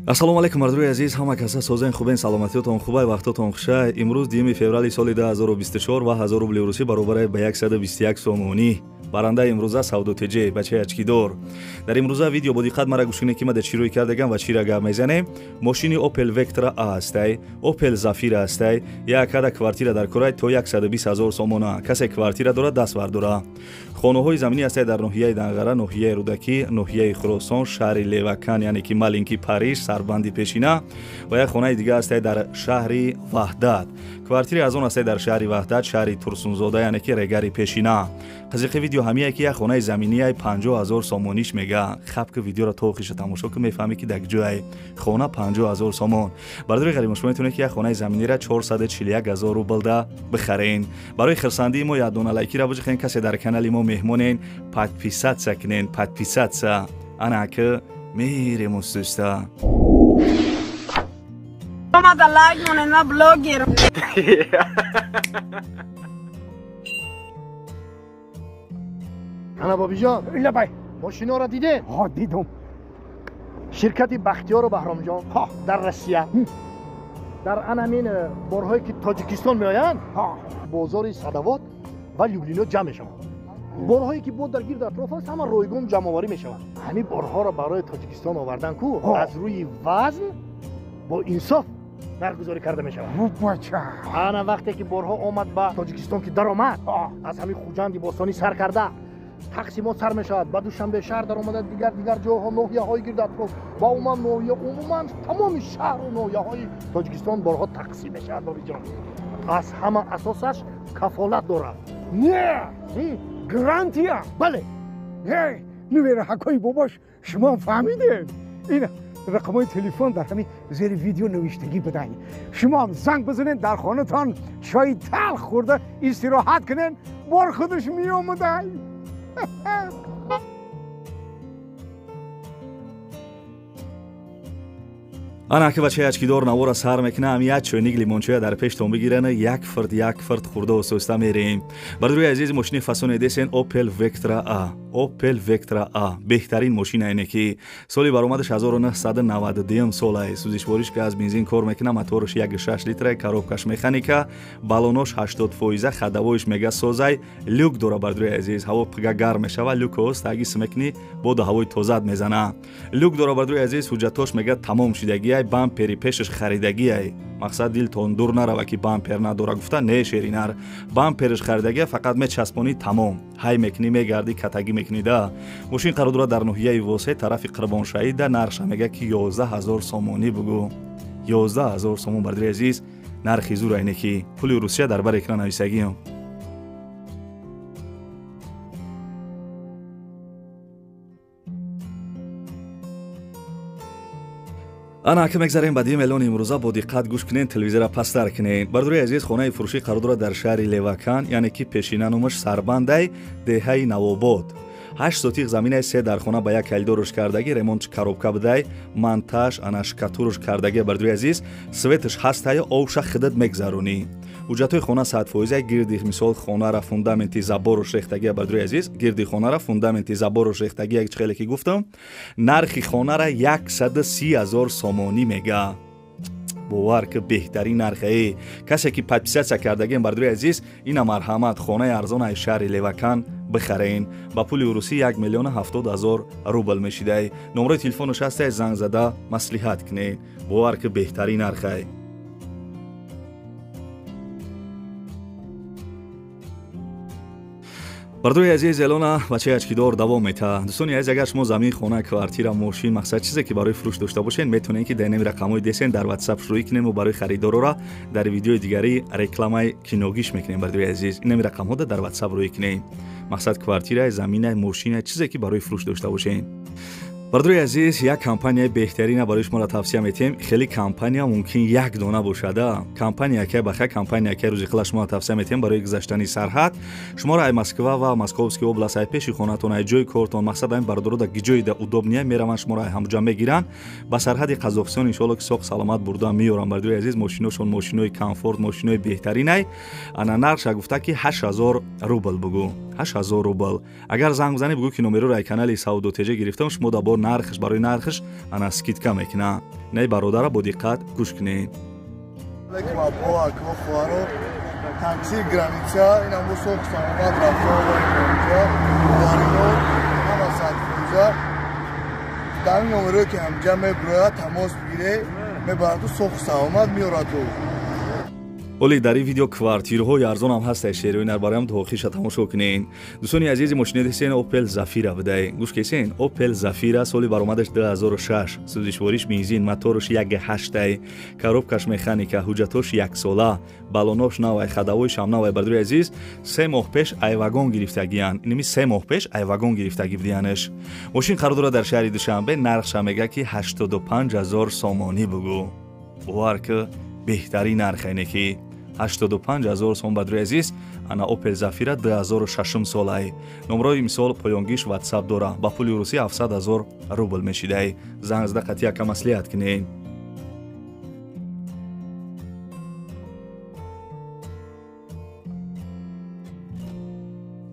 ассалому алайкум мардуи азиз, ҳама каса созаи хубен, саломатиётон хубай, вақтотон хуша. имрӯз 10 феврали соли 2024 ва 1000 рубли русӣ баробари ба 121 сомонӣ. барандаи имрӯза Савдотеҷе бачаи ачкидор. Дар имрӯза видео бо диққат мара гӯш кунед ки ма чӣ рӯй кардагам ва чира гап мезанем. Мошини Opel Vectra A ҳастай, Opel Zafira ҳастай, як ҳада квартира дар Курай то 120,000 сомона. Касе квартира дорад, даст вардора. хонаҳои заминӣ ҳастай дар ноҳияи Данғара, ноҳияи Рӯдакӣ, ноҳияи Хӯросон, шаҳри Левакан, яъне ки Малинки Париж, Сарбанди Пешина ва як хонаи дигар ҳастай дар шаҳри Ваҳдат. квартира аз он ҳастай дар шаҳри Ваҳдат, шаҳри Турсунзода, яъне ки Регари Пешина. қазиқи видео ҳамие ки як хонаи заминияи 50,000 сомониш мега. хаб ки видеоро то охиша тамошо ки мефаҳмӣ ки даг ҷояй хона 50,000 сомон. Бардори ғариб шумо метавонед ки як хонаи заминиро 441,000 рублда бихарен. барои хирсандии мо яддона лайкиро бижихен, касе дар канали мо меҳмонен, подписатся кунен, подписатся. ана ки мерем устуста. Омада лайк монен, ма блогер. ана бобиҷон, ایلا بای ماشین‌ها دیده؟ ها دیدم شرکت بختیار و بهرامجان در روسیه در انامین بارهایی که تاجیکستان میآیند ها بازار صدوات و لوبلینا جمع میشوند. بارهایی که بود در گرد اطراف است همه رایگان جمع آوری میشوند. همین بارها را برای تاجیکستان آوردن کو از روی وزن با انصاف برگزاری کرده میشود. بچه انا وقتی که بارها آمد به تاجیکستان که در آمد از همین خوجند باستانی سر کرده تقسیمات سر میشود. بعد دوشنبه شهر در آمده دیگر جاها ناحیه های گرد اطراف و عموما ناحیه عموما تمام شهر و ناحیه های تاجیکستان بارها تقسیم میشود. بابی جان از همه اساسش کفالت دارد. نه گرانتیا بله هی نویر حکای باباش شما فهمیدین این رقمای تلفن در همین زیر ویدیو نوشتگی بدهید. شما هم زنگ بزنین، در خانه تان چای تلخ خورده استراحت کنین، بار خودش می آمده. ана ки бачаи ачкидор навора сар мекунам, як чойник лимончоя дар пештон бигирен, як фирд хурда ососта мерем. бардуи азиз, мошини фасоне десен Opel Vectra A. Opel Vectra A беҳтарин мошина айне ки соли баромадаш 1992 сол ай. сӯзишвориш ки аз бензин кор мекуна, мотораш 1.6 литра, коробкаш механика, балонош 80%, хадавоиш мега созай, люк дора. бардуи азиз, ҳаво пига гарм мешава, люкос тагис мекуни, боду ҳавои тозад мезана. люк дора. бардуи азиз, ҳуҷҷатош мега тамом шудагиай, бампери пешаш харидагиай. мақсад дилтон дур нарава ки бампер надора, гуфта не шеринар. бампериш харидагия фақат мечаспони тамом. ҳай мекуни, мегарди, катагӣ мекуни да. мошин қарор дорад дар ноҳияи Восе, тарафи Қурбоншаҳида. нархша мега ки 11,000 сомонӣ бугӯ. 11,000 сомон. бардуи азиз, нархи зур айне ки пули русия дар бар экран нависагиём. ана ки мегзарем ба дим эълони имрӯза, бо диққат гӯш кунен, телевизора пастар кунен. бардуи азиз, хонаи фурӯшӣ қарор дорад дар шаҳри Левакан, яъне ки пешина номаш Сарбандай, деҳаи Навобод. 8 сотиқ заминаи 3 дар хона ба як калидорш кардагӣ, ремонт коробка будай, монтаж, ана шкатурш кардагӣ. бардуи азиз, светш ҳастай, овша хидат мегзаронӣ. ҳуҷҷатҳои хона 100%, гирди мисол хонара фундаменти заборш рехтагия. бардуи азиз, гирди хонара фундаменти заборш рехтагия, чӣ хеле ки гуфтам, нархи хонара 130,000 сомонӣ мега. бовар ки беҳтарин нархае. касе ки подписатсия кардагем, бардуи азиз, ина марҳамат, хонаи арзонаи шаҳри Левакан бихарен. ба пули русӣ 1,70,000 рубл мешидай. номраи телефонаш ҳастай, занг зада маслиҳат кунед. бовар ки беҳтарин нархае. бардуи азиз, эълона бачаи ачкидор давом мета. дӯстони азиз, агар шумо замин, хона, квартира, мошин, мақсад чизе ки барои фурӯш дошта бошен, метавонед ки дар инами рақамҳои десен дар WhatsApp шурӯъ кунем ва барои харидорора дар видеои дигари рекламаи киногиш мекунем. бардуи азиз, инами рақамҳода дар WhatsApp рӯй кунем. мақсад квартира, замина, мошина, чизе ки барои фурӯш дошта бошен. бардуи азиз, як компанияи беҳтарина барои шуморо тавсия метем. хеле компания мумкин як дона бошада. компания ки баха компания ки рӯзи хила шуморо тавсия метем барои гузаштани сарҳад. шуморо ай Москва ва Московский област, ай пеши хонатон, ай ҷои кортон, мақсад ай бардорода гиҷоида удобния мераванд, шуморо ай ҳамҷам мегиранд. ба сарҳади Қазоқистон иншоалло ки соғ саломат бурда меёранд. бардуи азиз, мошиношон мошинои комфорт, мошинои беҳтаринай. ана нарша гуфта ки 8,000 рубл бугӯ. 8,000 рубл. агар занг бизанӣ бугӯ ки номероро ай канали Савдотеҷе гирифтам, шумо да бор нархш барои нархш ана скидка мекуна. Не бародара бо диққат гӯш кунед. Taksi granica, inamo soqsa omad rafta ovarinja, varinor, hama satfuza. Dar in nomero ke hamja me broya tamos bigire, me baratu soqsa omad mioratu. оли дар ин видео квартираҳои арзон ҳам ҳасташ. шероинар бароям тоқиша тамошо кунед. дӯстони азизи мошинидесен Opel Zafira будай. гӯш кесен Opel Zafira соли баромадаш 2006. судишвориш бензин, моторш 1.8, коробкаш механика, ҳуҷҷатош 1 сола, балонош навай, хадавоиш ҳам навай. бардуи азиз 3 моҳ пеш айвагон гирифтагиян. инми 3 моҳ пеш айвагон гирифтагӣ будиянаш. мошин қарудора дар шаҳри Душанбе нархша мега ки 85000 сомонӣ бугӯ. бовар ки беҳтарин нархайне ки 85000 сом. бадруи азиз ана Opel Zafira 2006 солай. номрои мисол поёнгиш WhatsApp дора. ба пули русӣ 700000 рубл мешидай. занг зда қатъия маслиҳат кунед.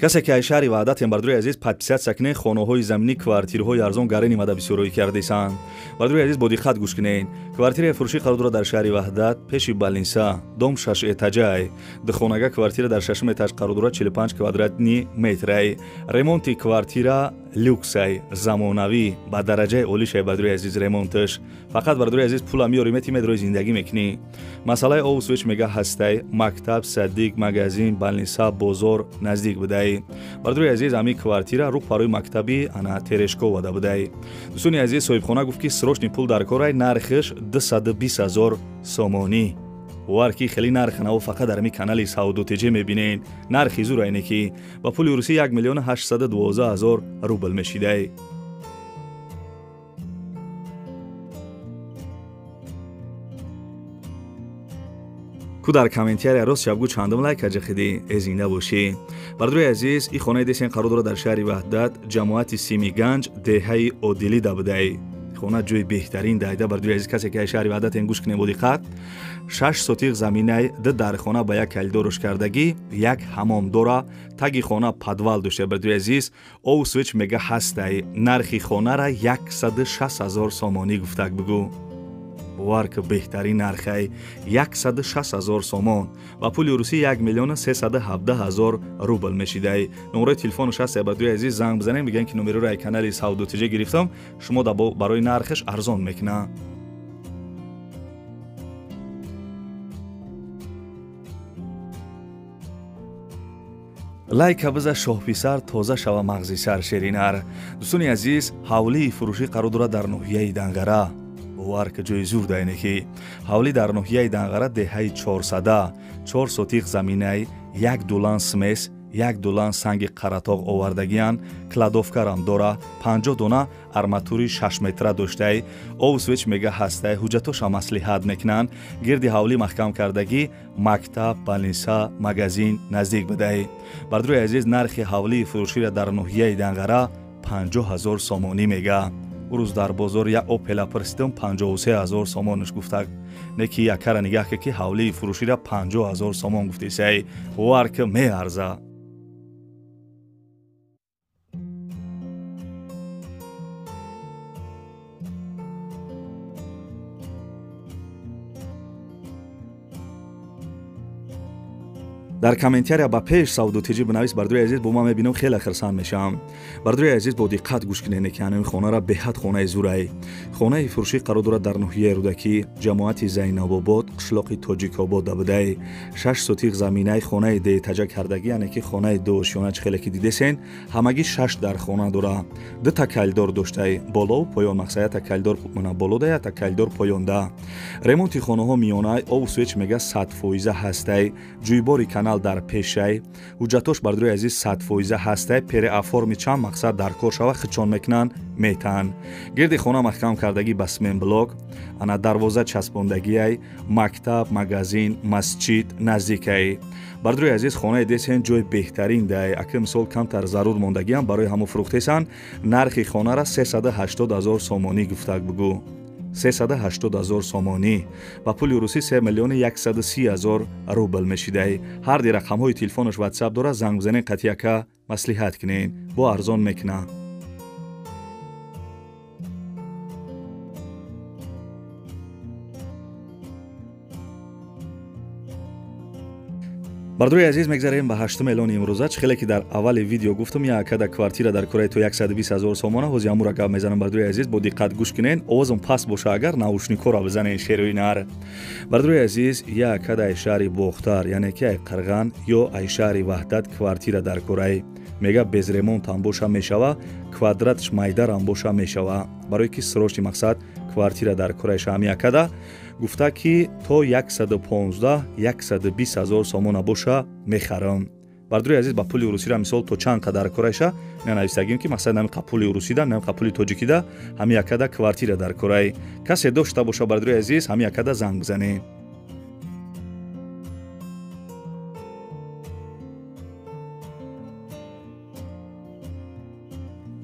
касе ки аз шаҳри ваҳдатен бардуи азиз подписатсия кунед хонаҳои заминӣ квартираҳои арзон гаре нимада бисёрӣ кардесанд. бардуи азиз бо диққат гӯш кунед. квартираи фурӯшӣ қарор дорад дар шаҳри ваҳдат пеши балинса дом 6 этажай. духонага квартира дар 6 этаж қарор дорад 45 квадратни метрай. ремонти квартира люксай, замонавӣ ба дараҷаи олишай. бардуи азиз ремонташ фақат бардуи азиз пула миёри мети медрои зиндагӣ мекунӣ. масъалаи обу сувич мега ҳастай, мактаб, саддик, магазин, балниса, бозор наздик будай. бардуи азиз ами квартира рух парои мактаби ана терешко вада будай. дӯстони азиз соҳибхона гуфт ки срочни пул дар корай, нархш 220000 сомонӣ. бовар ки хеле нарханао фақат дар ами канали Саудотеҷе мебинен. нархи зур айне ки ба пули русӣ 1812000 рубл мешидай. ку дар комментария рост шабгӯ чандум лайк аҷахидӣ эзинда бошӣ. бардуи азиз ин хонаи десен қарор дорад дар шаҳри ваҳдат ҷамоати Симиганҷ деҳаи Одилида будай. хона ҷои беҳтарин дайда. бардуи азиз касе ки аз шаҳри ваҳдатен гӯш кунед бо диққат. 6 сотиқ заминаи дар хона ба як калидорош кардагӣ, як ҳамом дора, таги хона подвал дошта. бардуи азиз ову свич мега ҳастай. нархи хонара 106000 сомонӣ гуфтак бугӯ. бовар ки беҳтарин нархай 106000 сомон. ба пули русӣ 1317000 рубл мешидай. номерои телефону 60 бардуи азиз занг бизанем бигӯем ки номероро аз канали Саудотеҷе гирифтам, шумо барои нархш арзон мекуна. лайка биза шоҳписар тоза шава мағзи сар шеринар. дӯстони азиз ҳавлии фурӯшӣ қарор дорад дар ноҳияи Дангара. бовар ки ҷои зур дайне ки ҳавлӣ дар ноҳияи Дангара деҳаи 400, 4 сотиқ заминай, 1 дулан смес, 1 дулан санги қаратоғ овардагиян, кладовкарам дора, 50 дона арматури 6 метра доштай, ову свич мега ҳастай, ҳуҷҷатоша маслиҳат мекунанд, гирди ҳавлӣ маҳкам кардагӣ, мактаб, балниса, магазин наздик будай. бардуи азиз нархи ҳавлии фурӯширо дар ноҳияи Дангара 50000 сомонӣ мега. урӯз дар бозор як Opel пурсидам 53000 сомонаш гуфтак. не ки якара нигаҳ ки ҳавлии фурӯширо 50000 сомон гуфтесай. бовар ки меарза. дар комментария ба пеш Саудотеҷе бинавис. бардуи азиз бо ман мебинам хеле хирсан мешам. бардуи азиз бо диққат гӯш кунед ки ҳамин хонара беҳад хонаи зурай. хонаи фурӯшӣ қарор дорад дар ноҳияи Рӯдакӣ, ҷамоати Зайнабобод, қишлоқи Тоҷикобода будай. 6 сотиқ заминаи хонаи деэтаҷа кардагӣ, яъне ки хонаи дуошёна чӣ хеле ки дидесен, ҳамагӣ 6 дар хона дора. 2 такалдор доштай, болову поён, мақсад я такалдор болода я такалдор поёнда. ремонти хонаҳо миёнай, ову свич мега 100% ҳастай, ҷӯйбори канал дар пешай, ҳуҷҷатош бардуи азиз 100% ҳастай, переоформи чанд мақсад дар кор шава хичон мекунанд метан. гирди хона маҳкам кардагӣ ба смен блок, ана дарвоза часпондагиай, мактаб, магазин, масҷид наздикай. бардуи азиз хонаи десен ҷои беҳтарин дай. аки мисол камтар зарур мондагиам барои ҳамо фурӯхтесан, нархи хонара 380000 сомонӣ гуфтак бугӯ. 380000 сомонӣ ба пули русӣ 3130000 рубл мешидай. ҳарди рақамҳои телефонаш WhatsApp дора, занг бизанед қатъияка маслиҳат кунед, бо арзон мекуна. бардруи азиз мегзарем ба 8 эълони имрӯза. хеле ки дар аввали видео гуфтам якада квартира дар кораи то 120,000 сомона ҳози амура гап мезанам. бардруи азиз бо диққат гӯш кинен, овозам паст боша агар наушникора бизанен шеруи нар. бардруи азиз якада ай шаҳри бохтар яъне ки ай қирған ё ай шаҳри ваҳдат квартира дар кораи мега без ремонт ам боша мешава, квадратш майдар ам боша мешава. барои ки срочни мақсад квартира дар кораи шами якада гуфта ки то 115-120,000 сомона боша мехарам. бардруи азиз ба пули урусида мисол то чанд қадар кораиша менавистагим ки мақсад нами қапули урусида нами қапули тоҷикида ҳами якада квартира дар кораи касе дошта боша бардруи азиз ҳами якада занг бизанед.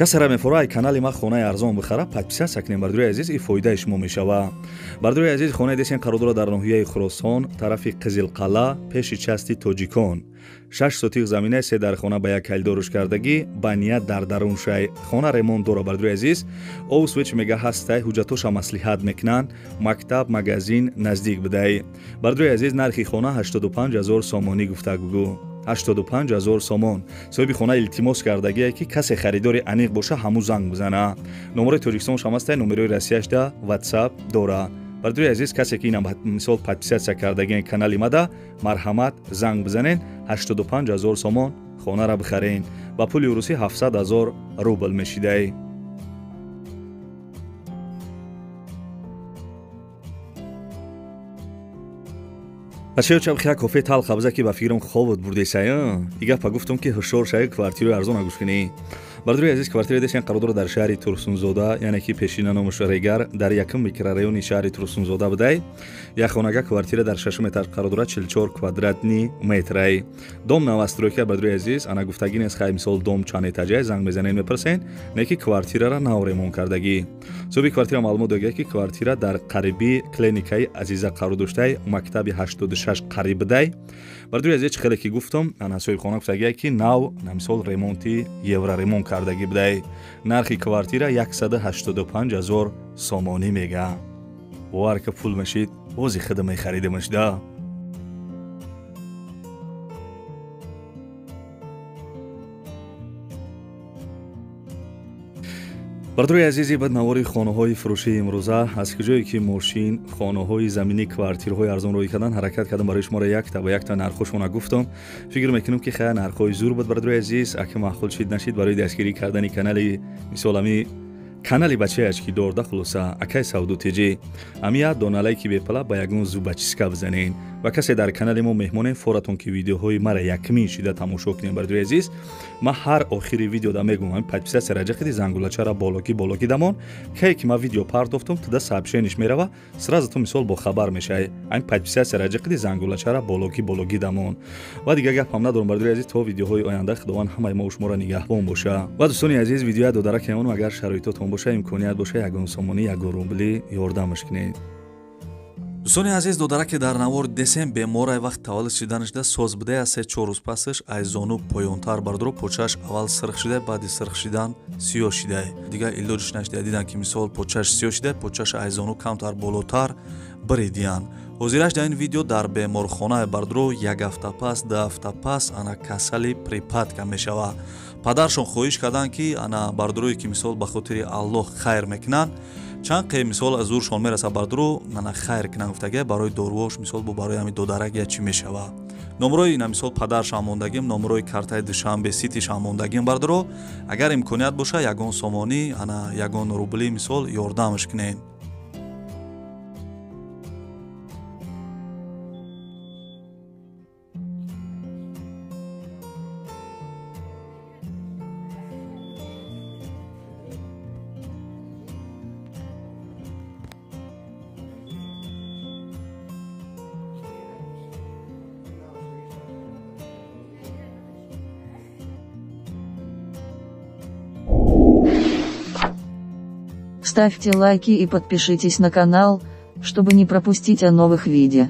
касара мефора ай канали ма хонаи арзон бихара подписатсия кунем бардруи азиз и фоидаи шумо мешава. бардруи азиз хонаи десен қарор дорад дар ноҳияи Хӯросон тарафи Қизилқалъа пеши части тоҷикон 6 сотиқ замина 3 дархона ба 1 калидоруш кардагӣ ба ният дар дарун шай хона ремонт дора. бардруи азиз овсвич мега ҳастай ҳуҷҷатоша маслиҳат мекунанд мактаб магазин наздик бидай. бардруи азиз нархи хона 85,000 сомонӣ гуфтагӯ 85,000 сомон. соҳиби хона илтимос кардагие ки касе харидори аниқ боша ҳамун занг бизана. номери Тоҷикистон шамастай номерои Россияшда WhatsApp дора. бардруи азиз касе ки инам мисол подписатсия кардагиен канали мада марҳамат занг бизанен 85,000 сомон хонара бихарен ба пули урусӣ 700,000 рубл мешидай. бачаё чабхия кофе талх абза ки ба фикрам ховод бурдесая ига па гуфтам ки ҳушёр шай квартираи арзона гӯш кунӣ. бардруи азиз квартираи десен қарор дорад дар шаҳри Турсунзода яъне ки пешина номаш Регар дар якум микрорайони шаҳри Турсунзода бидай. як хонага квартира дар 6 этаж қарор дорад 44 квадратни метрай. дом навастройка бардруи азиз ана гуфтагин аз хай мисол дом чанд этажай занг мезанен мепарсен не ки квартирара нав ремонт кардагӣ. соҳиби квартира маълумот додааги ки квартира дар қариби клиникаи Азиза қарор доштай мактаби 86 қариб бидай. бардруи азиз хеле ки гуфтам ана соҳиби хона гуфтагие ки нав намисол ремонти евро ремонт кардагӣ бидай. нархи квартира 185,000 сомонӣ мега. бовар ки пул мешид бози худа мехаридимаш да. бардруи азизи бад навори хонаҳои фурӯшии имрӯза аз куҷое ки мошин хонаҳои заминӣ квартираҳои арзон роӣ кардан ҳаракат кардам барои шуморо якта ба якта нархошона гуфтам. фикр мекунам ки хая нархҳои зур буд бардруи азиз аки маъқул шид нашид барои дастгирӣ кардани канали мисол ами канали бачаяш ки дорда хулоса акай савдутиҷи амия доналай ки бепала ба ягон зубачиска бизанен ва касе дар канали мо меҳмонем форатон ки видеоҳои мара якмин шида тамошо кунем. бардруи азиз ма ҳар охири видеода мегӯям ами подписатсия раҷақиди зангулачара болоки дамон кае ки ма видео партофтам туда сообщениш мерава сразу ту мисол бо хабар мешай ами подписатсия раҷақиди зангулачара болоки дамон. ва дигар гапам надорам бардруи азиз то видеоҳои оянда худованд ҳамаи мо шуморо нигаҳбон боша. ва дӯстони азиз видеоя додара кемонам агар шароитотон боша имконият боша ягон сомонӣ ягон рубли ёрдамаш кунед. дӯстони азиз додара ки дар навори десен беморай вақт таваллуд шиданашда соз бидай аз 3-4 рӯз пасаш ай зону поёнтар бардро почаш аввал сирх шидай баъди сирх шидан сиёҳ шидай дигар илоҷиш нашида дидан ки мисол почаш сиёҳ шидай почаш ай зону камтар болотар биридиян. ҳозираш дар ин видео дар беморхонаи бардро як ҳафта пас 2 ҳафта пас ана касали припадка мешава. падаршон хоҳиш карданд ки ана бардрои ки мисол ба хотири аллоҳ хайр мекунанд чанд қе мисол аз зуршон мераса бардро нана хайр кунанд гуфтаге барои дорувош мисол бо барои ҳами додарак я чӣ мешава. номрои ина мисол падаршам мондагим номрои картаи душанбе ситишам мондагим бардро агар имконият боша ягон сомонӣ ана ягон рубли мисол ёрдамаш кунед. Ставьте лайки и подпишитесь на канал, чтобы не пропустить о новых видео.